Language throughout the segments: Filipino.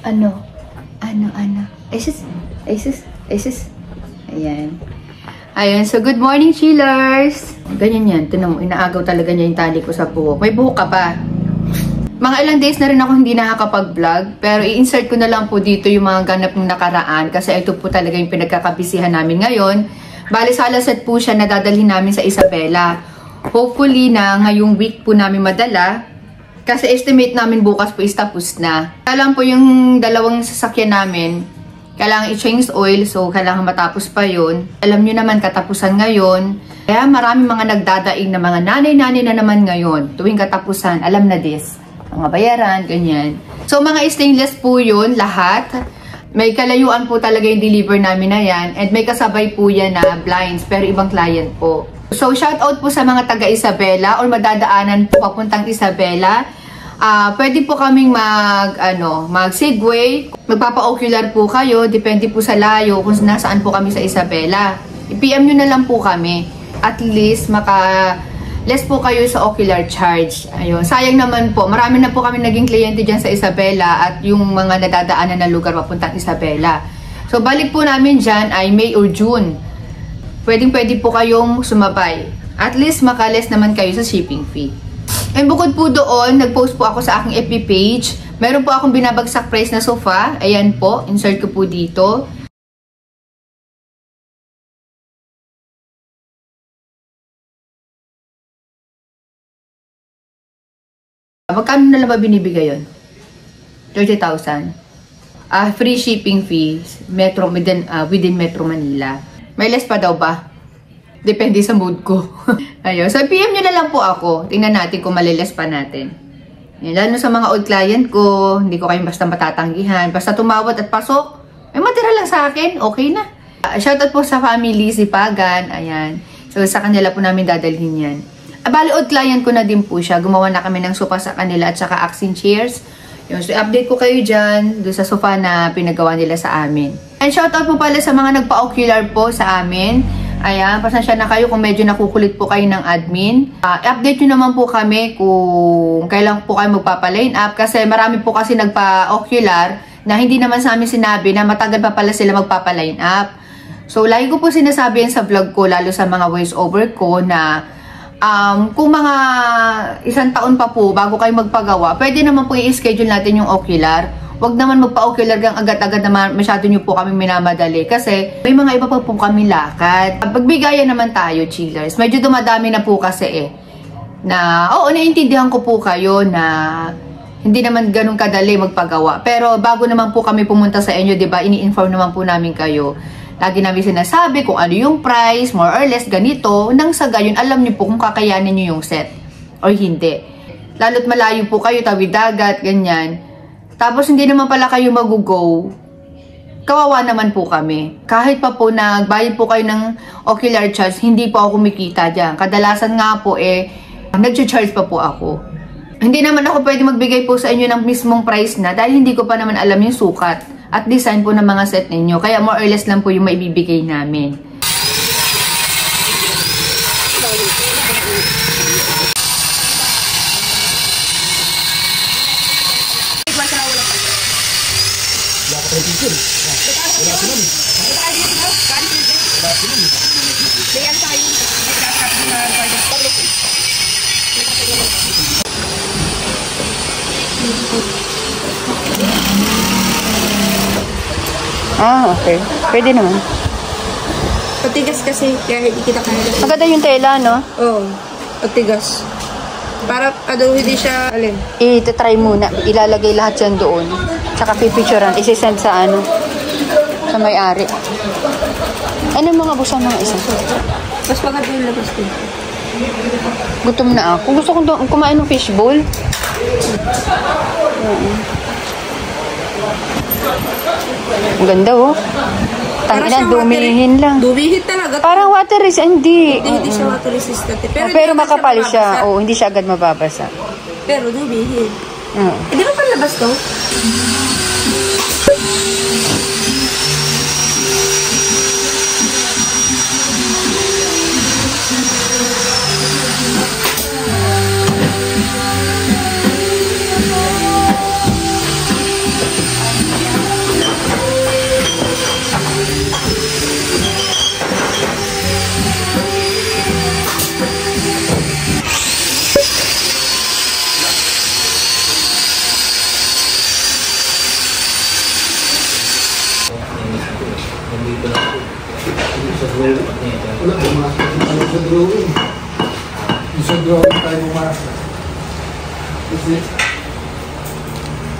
Ano? Isis. Ayan. Ayan, so good morning, chillers! Ganyan yan. Tinan mo, inaagaw talaga niya yung tali ko sa buhok. May buhok ka pa. Mga ilang days na rin ako hindi nakakapag-vlog. Pero i-insert ko na lang po dito yung mga ganap ng nakaraan. Kasi ito po talaga yung pinagkakabisihan namin ngayon. Bali, sa alaset po siya na dadalhin namin sa Isabela. Hopefully na ngayong week po namin madala. Kasi estimate namin bukas po is tapos na. Kailangan po yung dalawang sasakyan namin. Kailangan i-change oil, so kailangan matapos pa yun. Alam nyo naman, katapusan ngayon. Kaya marami mga nagdadaing na mga nanay-nanay na naman ngayon. Tuwing katapusan, alam na this. Mga bayaran, ganyan. So mga stainless po yun, lahat. May kalayuan po talaga yung deliver namin na yan. And may kasabay po yan na blinds, pero ibang client po. So shout out po sa mga taga Isabela or madadaanan po papuntang Isabela. Pwede po kaming mag-segway. Magpapa-ocular po kayo. Depende po sa layo kung nasaan po kami sa Isabela. I-PM nyo na lang po kami. At least, less po kayo sa ocular charge. Ayun. Sayang naman po. Marami na po kami naging kliyente dyan sa Isabela at yung mga nadadaanan na lugar papuntang Isabela. So, balik po namin dyan ay May or June. Pwede po kayong sumabay. At least, makaless naman kayo sa shipping fee. And bukod po doon, nag-post po ako sa aking FB page. Meron po akong binabagsak price na sofa. Ayan po, insert ko po dito. Magkano na lang ba binibigay yun? 30,000. Free shipping fees within Metro Manila. May less pa daw ba? Depende sa mood ko. Ayun. So, PM nyo na lang po ako. Tingnan natin kung maliles pa natin. Yan. Lalo sa mga old client ko, hindi ko kayo basta matatanggihan. Basta tumawad at pasok, may matira lang sa akin, okay na. Shoutout po sa family, si Pagan. Ayan. So, sa kanila po namin dadalhin yan. Bali, old client ko na din po siya. Gumawa na kami ng sofa sa kanila at saka accent chairs. Yun. So, update ko kayo dyan doon sa sofa na pinagawa nila sa amin. And shoutout po pala sa mga nagpa-ocular po sa amin. Ayan, pasensya na kayo kung medyo nakukulit po kayo ng admin. Update nyo naman po kami kung kailan po kayo magpapa-line up. Kasi marami po kasi nagpa-ocular na hindi naman sa amin sinabi na matagal pa pala sila magpapa-line up. So, lagi ko po sinasabi yan sa vlog ko, lalo sa mga voice over ko na kung mga 1 taon pa po bago kayo magpagawa, pwede naman po i-schedule natin yung ocular. Huwag naman magpa-ocular gang agad-agad na masyado nyo po kami minamadali. Kasi may mga iba pa po kami lakad. Pagbigayan naman tayo, chillers. Medyo dumadami na po kasi oo, naiintindihan ko po kayo na hindi naman ganun kadali magpagawa. Pero bago naman po kami pumunta sa inyo, diba, ini-inform naman po namin kayo. Lagi namin sinasabi kung ano yung price, more or less ganito. Nang sa gayon, alam nyo po kung kakayanin nyo yung set or hindi. Lalo't malayo po kayo, tawid dagat, ganyan. Tapos hindi naman pala kayo mag-go, kawawa naman po kami. Kahit pa po nagbayad po kayo ng ocular charge, hindi po ako kumikita dyan. Kadalasan nga po nag-charge pa po ako. Hindi naman ako pwede magbigay po sa inyo ng mismong price na dahil hindi ko pa naman alam yung sukat at design po ng mga set ninyo. Kaya more or less lang po yung maibibigay namin. Okay. Pwede naman. Patigas kasi, kaya hindi kita kaya. Maganda yung tela, no? Oo. Patigas. Para, hindi siya, I-try muna. Ilalagay lahat yan doon. Tsaka pipicturean. Isisend sa sa may-ari. Ano mga busa mga isa? Mas maganda yung labas din. Gutom na ako. Gusto kong kumain ng fishbowl. Ang ganda, oh. Tanginan, dumihin lang. Dumihin talaga. Parang water resistant. Hindi siya water resistant. Pero makapal siya. Oo, hindi siya agad mababasa. Pero dumihin. Hindi ba palabas to?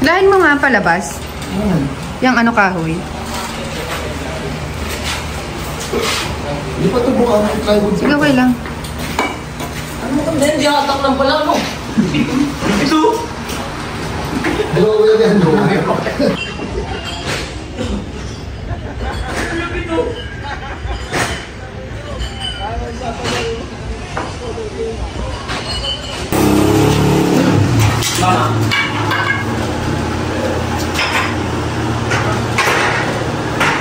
Lahin mo nga palabas. Yung ano kahoy. Hindi pa ito buka ng plywood. Sige, okay lang. Ano ka din? Di hatak lang pala, no? Ito! Hello, yan. Mama.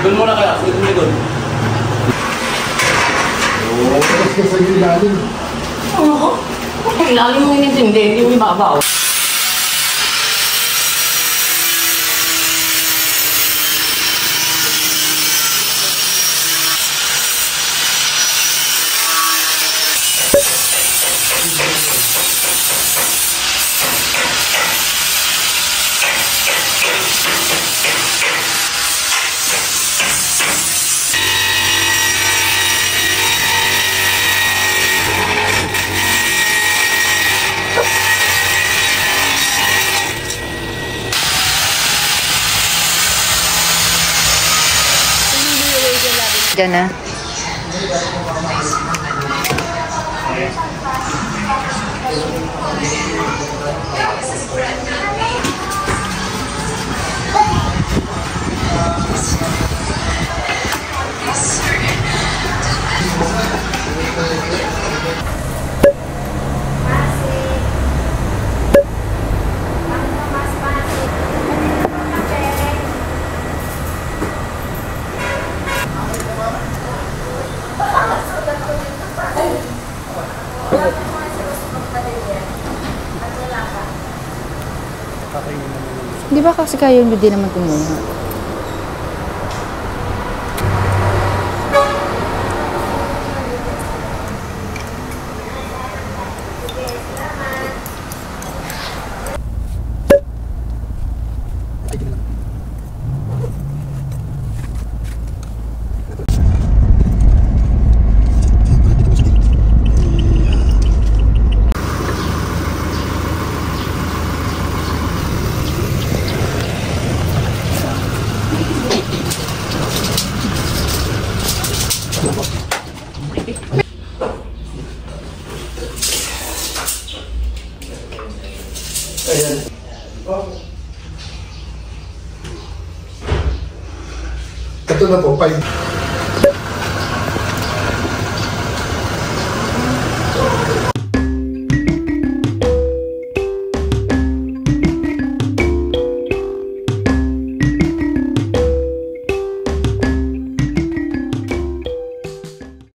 Doon muna kaya, sige mo doon. Oo, tapos ka sa ilalim. Ano ko? Ilalim mo inintindi, hindi mo ibabaw. Diyan na. Di ba kasi kayo hindi naman kumuha? Ayan. Ito na po, 5.